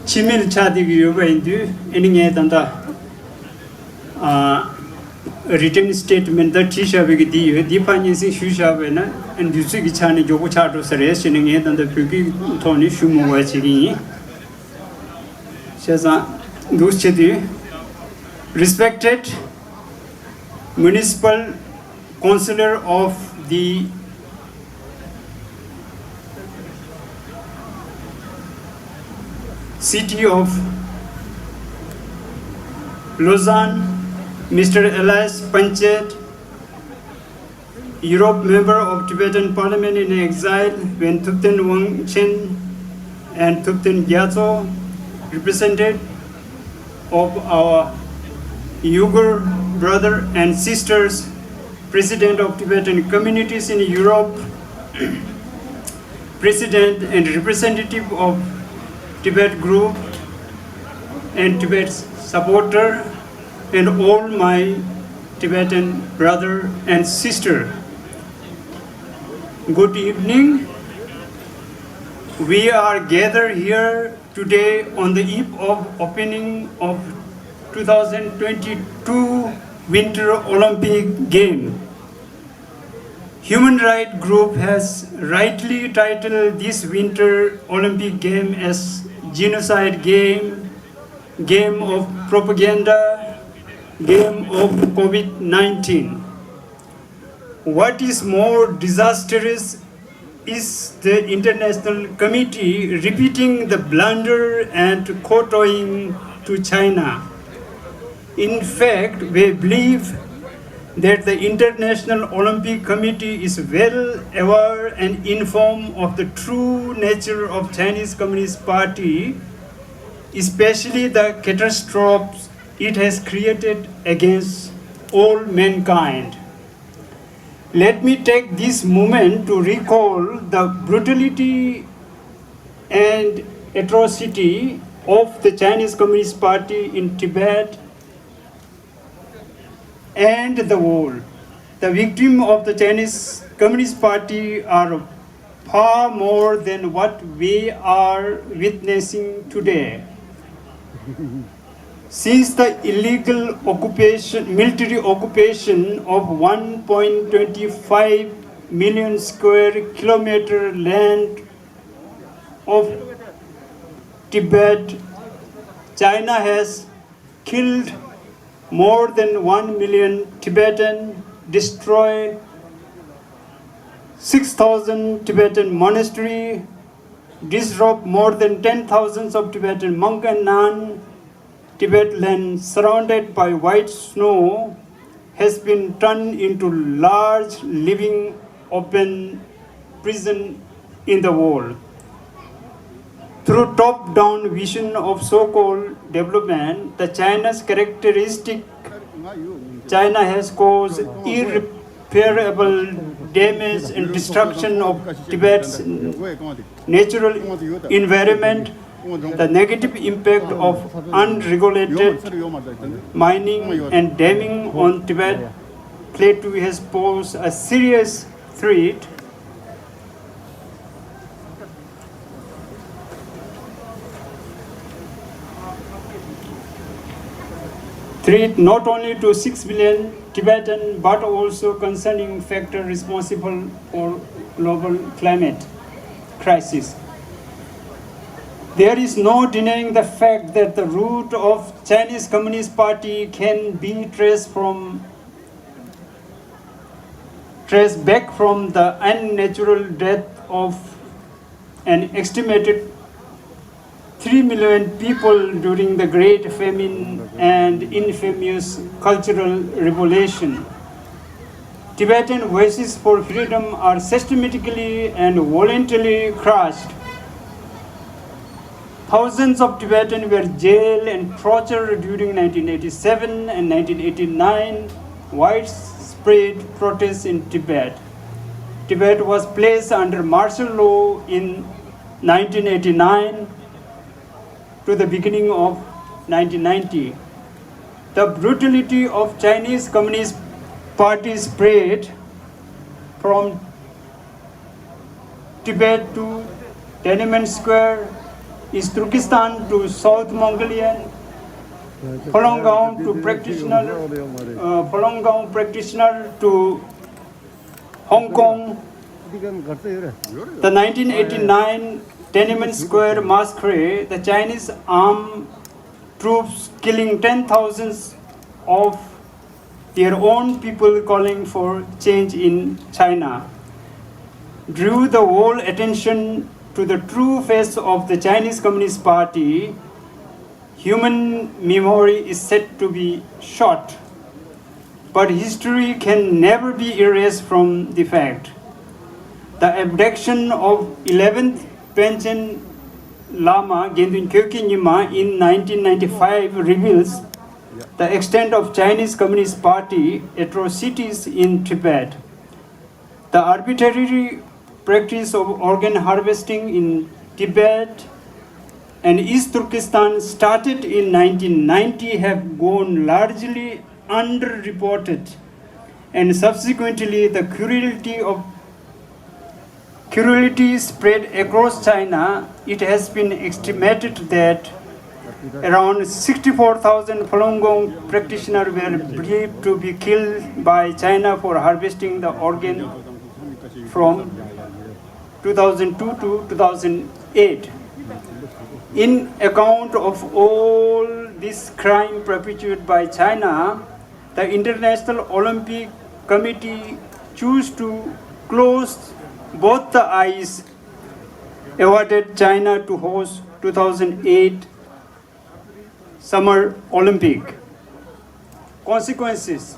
Chhime chadi yoga indu ending danda written statement that Tisha Vigidi, Deepanis Shushavena, and Dusuki Chani Jogo Chato Sares, and then the Puki Tony Shumo Wachigi. Shaza Duschedi, respected municipal councillor of the city of Lausanne, Mr. Elias Panchet, Europe member of Tibetan Parliament in exile when Thupten Wangchen and Thupten Gyatso, representative of our Uyghur brother and sisters, President of Tibetan communities in Europe, President and representative of Tibet group and Tibet's supporter, and all my Tibetan brother and sister. Good evening. We are gathered here today on the eve of opening of 2022 Winter Olympic Game. Human Rights Group has rightly titled this Winter Olympic Game as genocide game, game of propaganda, game of COVID-19. What is more disastrous is the international committee repeating the blunder and kowtowing to China. In fact, we believe that the International Olympic Committee is well aware and informed of the true nature of Chinese Communist Party, especially the catastrophes it has created against all mankind. Let me take this moment to recall the brutality and atrocity of the Chinese Communist Party in Tibet and the world. The victims of the Chinese Communist Party are far more than what we are witnessing today. Since the illegal occupation, military occupation of 1.25 million square kilometer land of Tibet, China has killed more than 1 million Tibetan, destroyed 6,000 Tibetan monasteries, disrobed more than 10,000 of Tibetan monks and nuns. Tibet land surrounded by white snow has been turned into large living open prison in the world. Through top-down vision of so-called development, the China's characteristic, China has caused irreparable damage and destruction of Tibet's natural environment. The negative impact of unregulated mining and damming on Tibet plateau has posed a serious threat not only to 6 million Tibetan but also concerning factor responsible for global climate crisis. There is no denying the fact that the root of Chinese Communist Party can be traced back from the unnatural death of an estimated 3 million people during the Great Famine and infamous Cultural Revolution. Tibetan voices for freedom are systematically and voluntarily crushed. Thousands of Tibetans were jailed and tortured during 1987 and 1989 widespread protests in Tibet. Tibet was placed under martial law in 1989 to the beginning of 1990. The brutality of Chinese Communist Party spread from Tibet to Tiananmen Square, East Turkestan to South Mongolian, Falun Gong practitioner to Hong Kong. The 1989 Tiananmen Square massacre, the Chinese armed troops killing 10,000 of their own people calling for change in China, drew the world attention to the true face of the Chinese Communist Party. Human memory is said to be short, but history can never be erased from the fact. The abduction of 11th Panchen Lama Gendun Kyokin Nyima in 1995 reveals the extent of Chinese Communist Party atrocities in Tibet. The arbitrary practice of organ harvesting in Tibet and East Turkestan started in 1990 have gone largely underreported, and subsequently the cruelty spread across China. It has been estimated that around 64,000 Falun Gong practitioners were believed to be killed by China for harvesting the organ from 2002 to 2008. In account of all this crime perpetrated by China, the International Olympic Committee chose to close both the eyes, awarded China to host 2008 Summer Olympic. Consequences: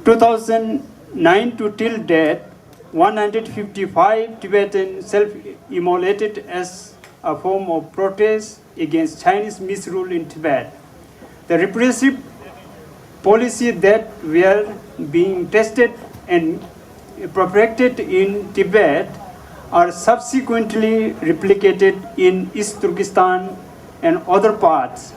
2009 to till date, 155 Tibetans self-immolated as a form of protest against Chinese misrule in Tibet. The repressive policy that were being tested and propagated in Tibet are subsequently replicated in East Turkestan and other parts.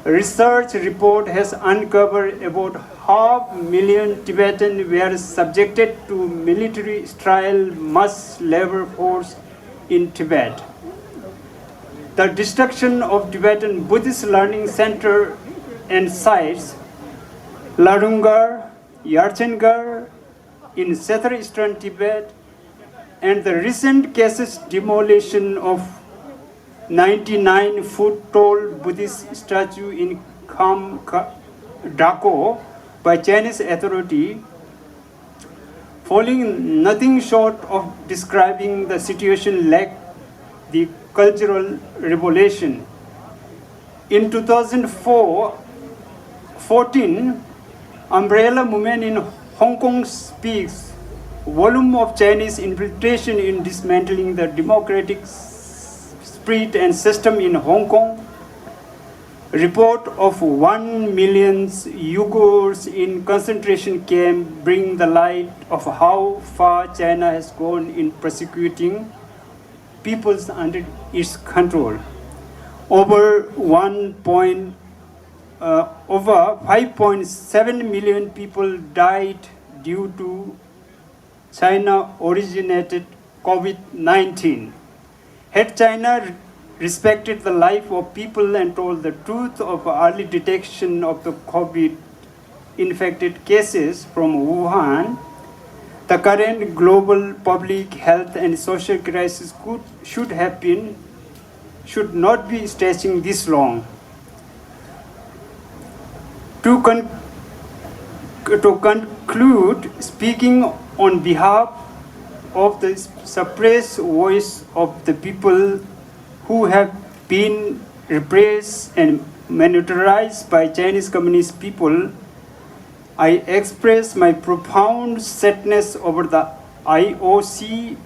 A research report has uncovered about 500,000 Tibetans were subjected to military-style mass labor force in Tibet. The destruction of Tibetan Buddhist Learning Center and sites, Ladungar, Yarchengar in southeastern Tibet, and the recent cases demolition of 99-foot-tall Buddhist statue in Kham Dako by Chinese authority, falling nothing short of describing the situation like the cultural revolution. In 2014, Umbrella Movement in Hong Kong speaks volume of Chinese infiltration in dismantling the democratic spirit and system in Hong Kong. Report of 1 million Uyghurs in concentration camp bring the light of how far China has gone in persecuting peoples under its control. Over 5.7 million people died due to China-originated COVID-19. Had China respected the life of people and told the truth of early detection of the COVID-infected cases from Wuhan, the current global public health and social crisis should not be stretching this long. To conclude, speaking on behalf of the suppressed voice of the people who have been repressed and militarized by Chinese Communist people, I express my profound sadness over the IOC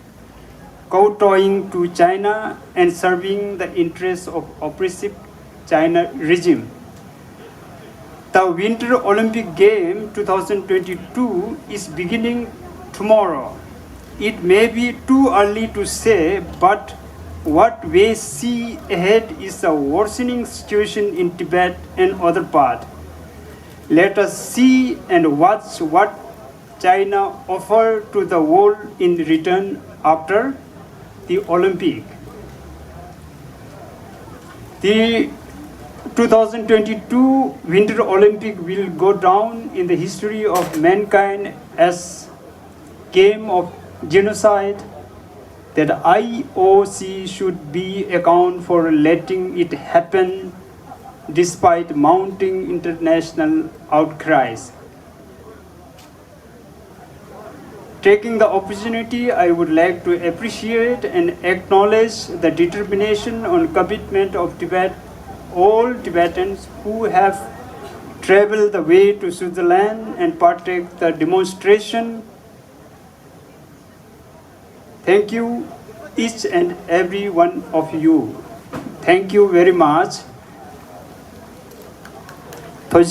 kowtowing to China and serving the interests of oppressive China regime. The Winter Olympic Game 2022 is beginning tomorrow. It may be too early to say, but what we see ahead is a worsening situation in Tibet and other parts. Let us see and watch what China offers to the world in return after the Olympic. The 2022 Winter Olympic will go down in the history of mankind as game of genocide that IOC should be account for letting it happen despite mounting international outcries. Taking the opportunity, I would like to appreciate and acknowledge the determination and commitment of all Tibetans who have traveled the way to Switzerland and partake the demonstration. Thank you, each and every one of you. Thank you very much. Thôi